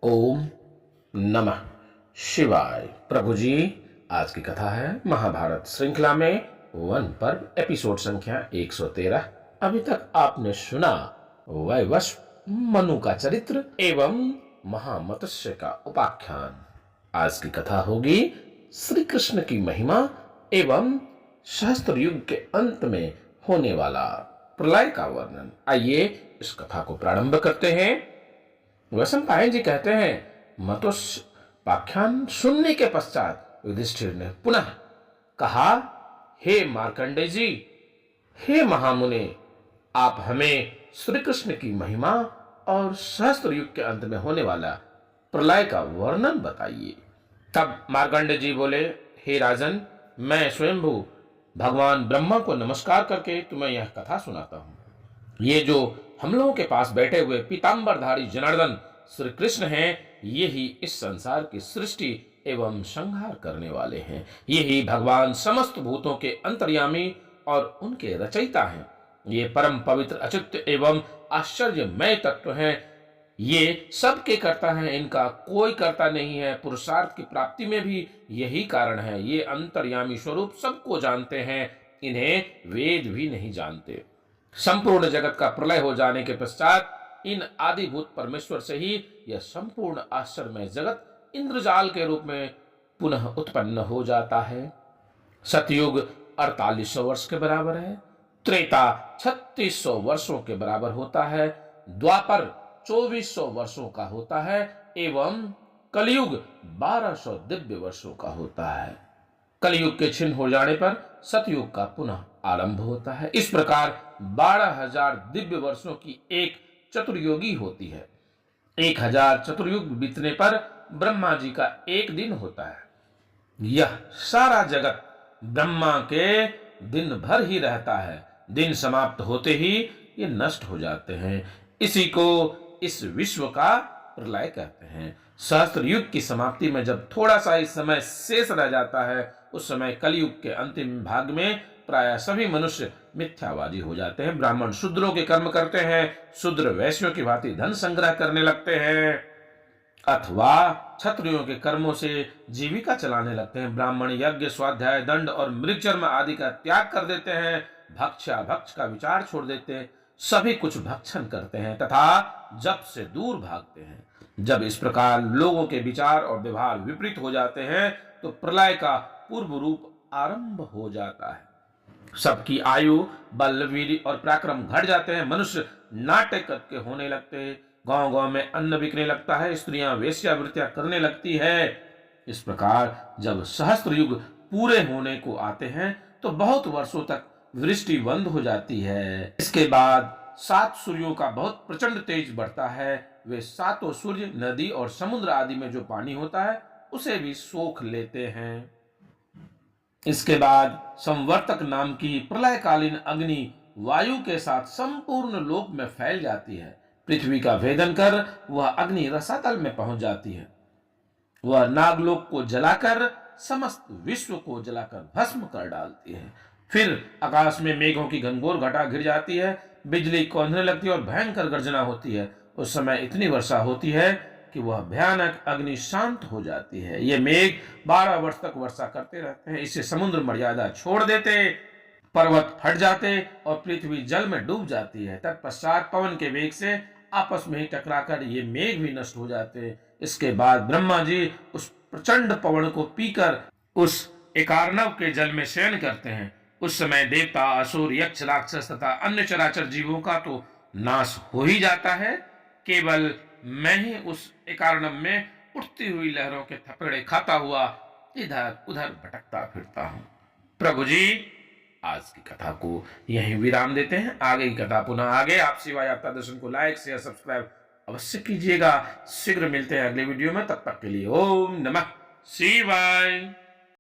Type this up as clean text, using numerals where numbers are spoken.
ओम नमः शिवाय। प्रभु जी, आज की कथा है महाभारत श्रृंखला में वन पर्व एपिसोड संख्या 113। अभी तक आपने सुना वैवस्व मनु का चरित्र एवं महामत्स्य का उपाख्यान। आज की कथा होगी श्री कृष्ण की महिमा एवं सहस्त्र युग के अंत में होने वाला प्रलय का वर्णन। आइए इस कथा को प्रारंभ करते हैं। वैशंपायन जी कहते हैं, मत्स्य पाख्यान सुनने के पश्चात युधिष्ठिर ने पुनः कहा, हे मार्कंडेय जी, हे महामुने, आप हमें श्री कृष्ण की महिमा और सहस्त्र युग के अंत में होने वाला प्रलय का वर्णन बताइए। तब मार्कंडेय जी बोले, हे राजन, मैं स्वयंभू भगवान ब्रह्मा को नमस्कार करके तुम्हें यह कथा सुनाता हूं। ये जो हम लोगों के पास बैठे हुए पीतांबरधारी जनार्दन श्री कृष्ण हैं, ये ही इस संसार की सृष्टि एवं संहार करने वाले हैं। ये ही भगवान समस्त भूतों के अंतर्यामी और उनके रचयिता हैं। ये परम पवित्र अच्युत एवं आश्चर्यमय तत्व हैं। ये सबके कर्ता हैं, इनका कोई कर्ता नहीं है। पुरुषार्थ की प्राप्ति में भी यही कारण है। ये अंतर्यामी स्वरूप सबको जानते हैं, इन्हें वेद भी नहीं जानते। संपूर्ण जगत का प्रलय हो जाने के पश्चात इन आदिभूत परमेश्वर से ही यह संपूर्ण आश्चर्यमय जगत इंद्रजाल के रूप में पुनः उत्पन्न हो जाता है। सतयुग 4800 वर्ष के बराबर है, त्रेता 3600 वर्षों के बराबर होता है, द्वापर 2400 वर्षों का होता है एवं कलयुग 1200 दिव्य वर्षों का होता है। कलयुग के छिन्न हो जाने पर सतयुग का पुनः आरंभ होता है। इस प्रकार 12,000 दिव्य वर्षों की एक चतुर्योगी होती है। 1000 चतुर्युग बीतने पर ब्रह्मा जी का एक दिन होता है। यह सारा जगत ब्रह्मा के दिन भर ही रहता है। दिन समाप्त होते ही ये नष्ट हो जाते हैं। इसी को इस विश्व का प्रलय कहते हैं। सहस्त्र युग की समाप्ति में जब थोड़ा सा ही समय शेष रह जाता है, उस समय कलयुग के अंतिम भाग में प्राय सभी मनुष्य मिथ्यावादी हो जाते हैं। ब्राह्मण शूद्रों के कर्म करते हैं, शूद्र वैश्यों की भांति धन संग्रह करने लगते हैं अथवा क्षत्रियों के कर्मों से जीविका चलाने लगते हैं। ब्राह्मण यज्ञ, स्वाध्याय, दंड और मृगचर्म आदि का त्याग कर देते हैं। भक्ष्या भक्ष का विचार छोड़ देते हैं। सभी कुछ भक्षण करते हैं तथा जप से दूर भागते हैं। जब इस प्रकार लोगों के विचार और व्यवहार विपरीत हो जाते हैं तो प्रलय का पूर्व रूप आरंभ हो जाता है। सबकी आयु, बल, वीर्य और पराक्रम घट जाते हैं। मनुष्य नाट्य करके होने लगते हैं। गांव गांव में अन्न बिकने लगता है। स्त्रियां वेश्यावृत्तियां करने लगती है। इस प्रकार जब सहस्त्र युग पूरे होने को आते हैं तो बहुत वर्षों तक वृष्टि बंद हो जाती है। इसके बाद 7 सूर्यों का बहुत प्रचंड तेज बढ़ता है। वे 7 सूर्य नदी और समुद्र आदि में जो पानी होता है उसे भी सोख लेते हैं। इसके बाद संवर्तक नाम की प्रलयकालीन अग्नि वायु के साथ संपूर्ण लोक में फैल जाती है। पृथ्वी का भेदन कर वह अग्नि रसातल में पहुंच जाती है। वह नागलोक को जलाकर समस्त विश्व को जलाकर भस्म कर डालती है। फिर आकाश में मेघों की घनघोर घटा घिर जाती है। बिजली कौंधने लगती है और भयंकर गर्जना होती है। उस समय इतनी वर्षा होती है कि वह भयानक अग्नि शांत हो जाती है। ये मेघ 12 वर्ष तक वर्षा करते रहते हैं। इससे समुद्र मर्यादा छोड़ देते, पर्वत फट जाते और पृथ्वी जल में डूब जाती है। तत्पश्चात पवन के वेग से आपस में ही टकराकर ये मेघ भी नष्ट हो जाते हैं। इसके बाद ब्रह्मा जी उस प्रचंड पवन को पीकर उस एकार्णव के जल में शयन करते हैं। उस समय देवता, असुर, यक्ष, राक्षस तथा अन्य चराचर जीवों का तो नाश हो ही जाता है। केवल मैं ही उस एकार्णव में उठती हुई लहरों के थपेड़े खाता हुआ इधर उधर भटकता फिरता हूं। प्रभु जी, आज की कथा को यहीं विराम देते हैं। आगे की कथा पुनः आगे। आप शिवाय आपका दर्शन को लाइक, शेयर, सब्सक्राइब अवश्य कीजिएगा। शीघ्र मिलते हैं अगले वीडियो में। तब तक के लिए ओम नमः शिवाय।